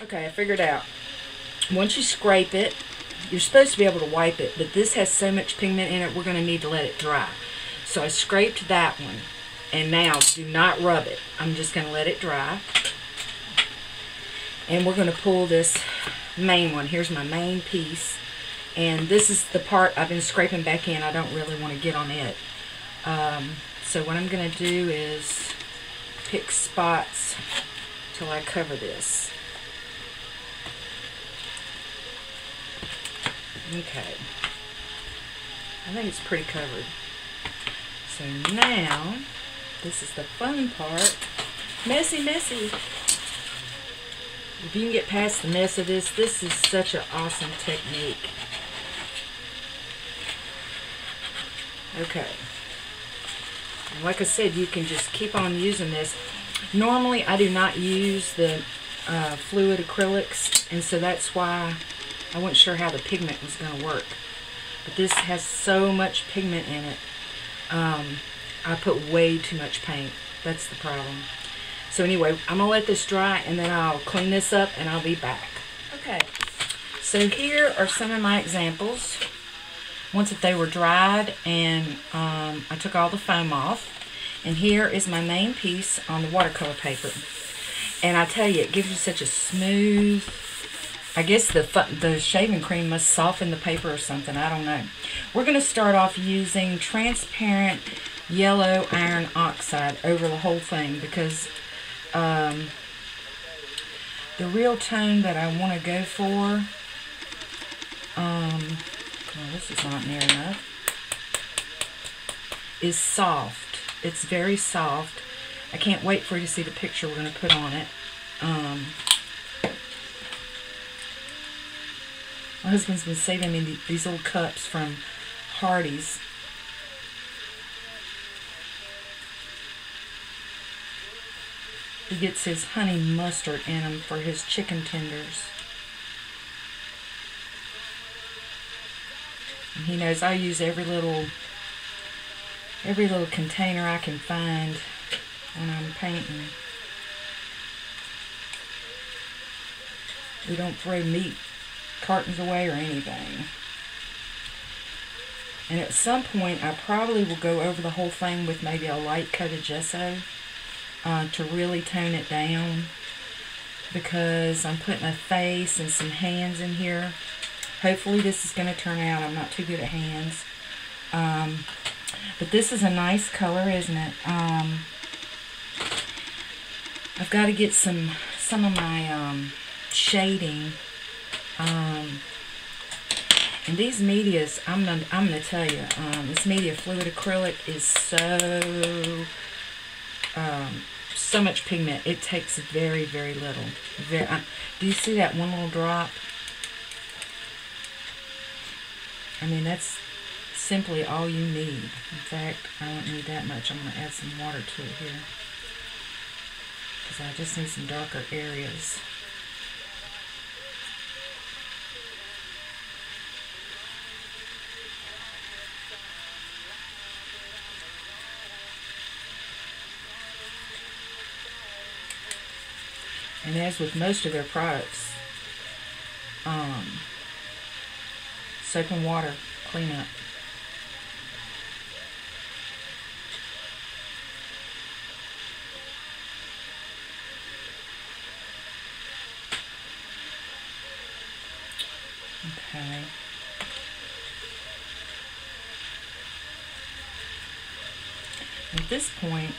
Okay, I figured out. Once you scrape it, you're supposed to be able to wipe it, but this has so much pigment in it, we're going to need to let it dry. So I scraped that one, and now do not rub it. I'm just going to let it dry. And we're going to pull this main one. Here's my main piece. And this is the part I've been scraping back in. I don't really want to get on it. So what I'm going to do is pick spots till I cover this. Okay. I think it's pretty covered. So now, this is the fun part. Messy, messy. If you can get past the mess of this, this is such an awesome technique. Okay. And like I said, you can just keep on using this. Normally, I do not use the fluid acrylics, and so that's why I wasn't sure how the pigment was going to work. But this has so much pigment in it. I put way too much paint. That's the problem. So anyway, I'm going to let this dry, and then I'll clean this up, and I'll be back. Okay, so here are some of my examples. Once that they were dried, and I took all the foam off. And here is my main piece on the watercolor paper. And I tell you, it gives you such a smooth... I guess the shaving cream must soften the paper or something. I don't know. We're going to start off using transparent yellow iron oxide over the whole thing because the real tone that I want to go for, well, this is not near enough, is soft. It's very soft. I can't wait for you to see the picture we're going to put on it. My husband's been saving me these little cups from Hardee's. He gets his honey mustard in them for his chicken tenders. And he knows I use every little container I can find when I'm painting. We don't throw meat cartons away or anything. And at some point I probably will go over the whole thing with maybe a light coat of gesso to really tone it down, because I'm putting a face and some hands in here. Hopefully this is going to turn out. I'm not too good at hands. But this is a nice color, isn't it? I've got to get some of my shading. And these medias, I'm gonna tell you, this media fluid acrylic is so much pigment. It takes very, very little. Do you see that one little drop? I mean, that's simply all you need. In fact, I don't need that much. I'm going to add some water to it here, because I just need some darker areas. And as with most of their products, soap and water clean up. Okay. At this point,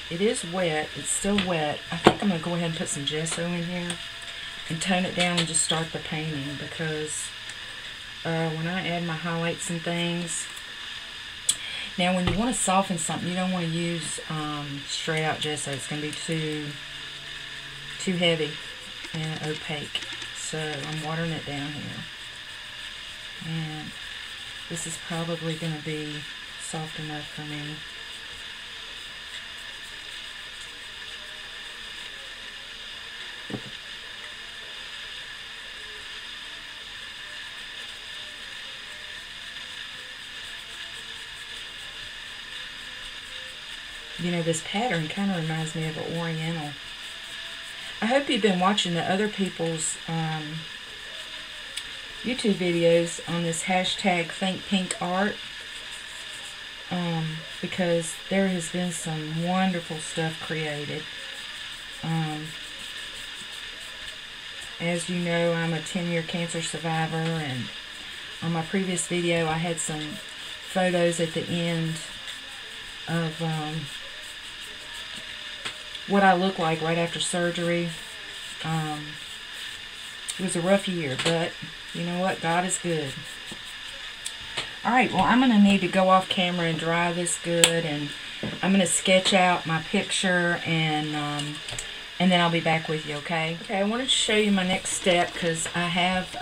it is wet. It's still wet. I think I'm going to go ahead and put some gesso in here and tone it down and just start the painting, because when I add my highlights and things... Now, when you want to soften something, you don't want to use straight out gesso. It's going to be too heavy and opaque. So I'm watering it down here. And this is probably going to be soft enough for me. You know, this pattern kind of reminds me of an oriental. I hope you've been watching the other people's YouTube videos on this hashtag thinkpinkart, because there has been some wonderful stuff created. As you know, I'm a 10-year cancer survivor, and on my previous video I had some photos at the end of what I look like right after surgery. It was a rough year, but you know what? God is good. Alright, well, I'm going to need to go off camera and dry this good, and I'm going to sketch out my picture, and then I'll be back with you, okay? Okay, I wanted to show you my next step, because I have,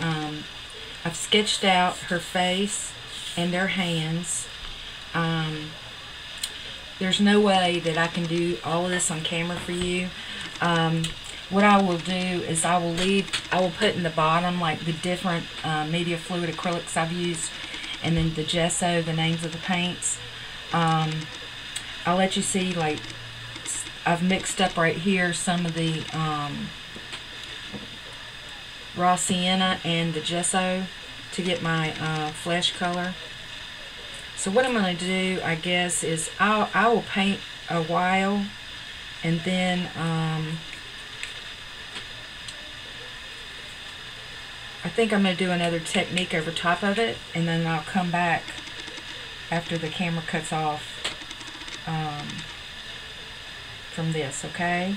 I've sketched out her face and her hands. There's no way that I can do all of this on camera for you. What I will do is I will put in the bottom like the different media fluid acrylics I've used, and then the gesso, the names of the paints. I'll let you see, like, I've mixed up right here some of the raw sienna and the gesso to get my flesh color. So what I'm going to do, I guess, is I will paint a while, and then I think I'm going to do another technique over top of it, and then I'll come back after the camera cuts off from this, okay?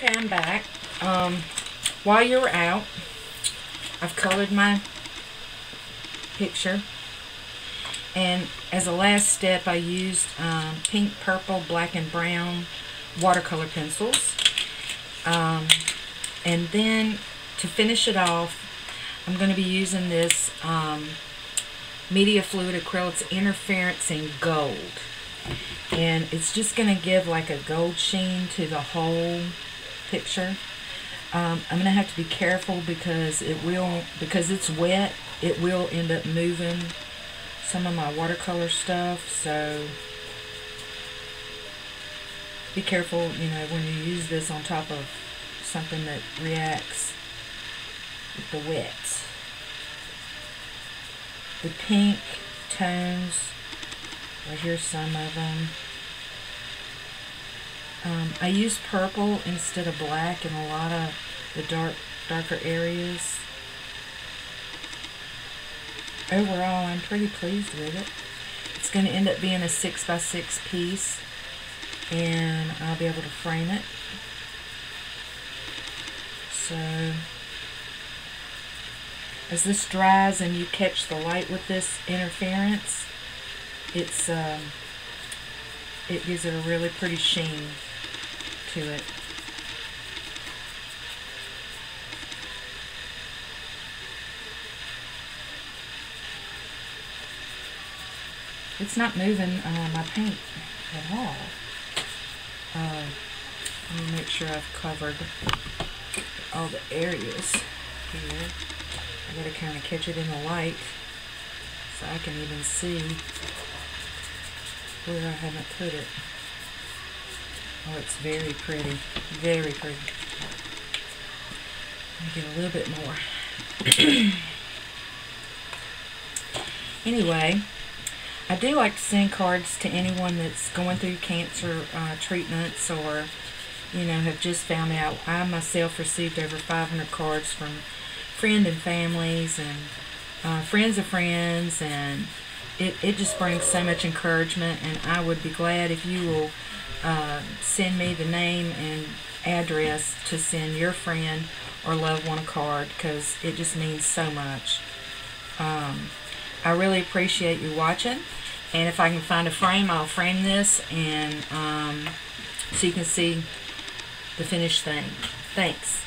Okay, I'm back. While you were out, I've colored my picture, and as a last step I used pink, purple, black, and brown watercolor pencils, and then to finish it off I'm going to be using this media fluid acrylics interference in gold, and it's just going to give like a gold sheen to the whole picture. I'm going to have to be careful because because it's wet, it will end up moving some of my watercolor stuff, so be careful, you know, when you use this on top of something that reacts with the wet. The pink tones, right here's some of them. I use purple instead of black in a lot of the darker areas. Overall, I'm pretty pleased with it. It's going to end up being a 6x6 piece, and I'll be able to frame it. So, as this dries and you catch the light with this interference, it gives it a really pretty sheen to it. It's not moving my paint at all. Let me make sure I've covered all the areas here. I gotta kind of catch it in the light so I can even see where I haven't put it. Oh, it's very pretty. Very pretty. Let me get a little bit more. Anyway, I do like to send cards to anyone that's going through cancer treatments, or, you know, have just found out. I myself received over 500 cards from friends and families and friends of friends, and it just brings so much encouragement, and I would be glad if you will send me the name and address to send your friend or loved one a card, because it just means so much. I really appreciate you watching, and if I can find a frame, I'll frame this, and so you can see the finished thing. Thanks.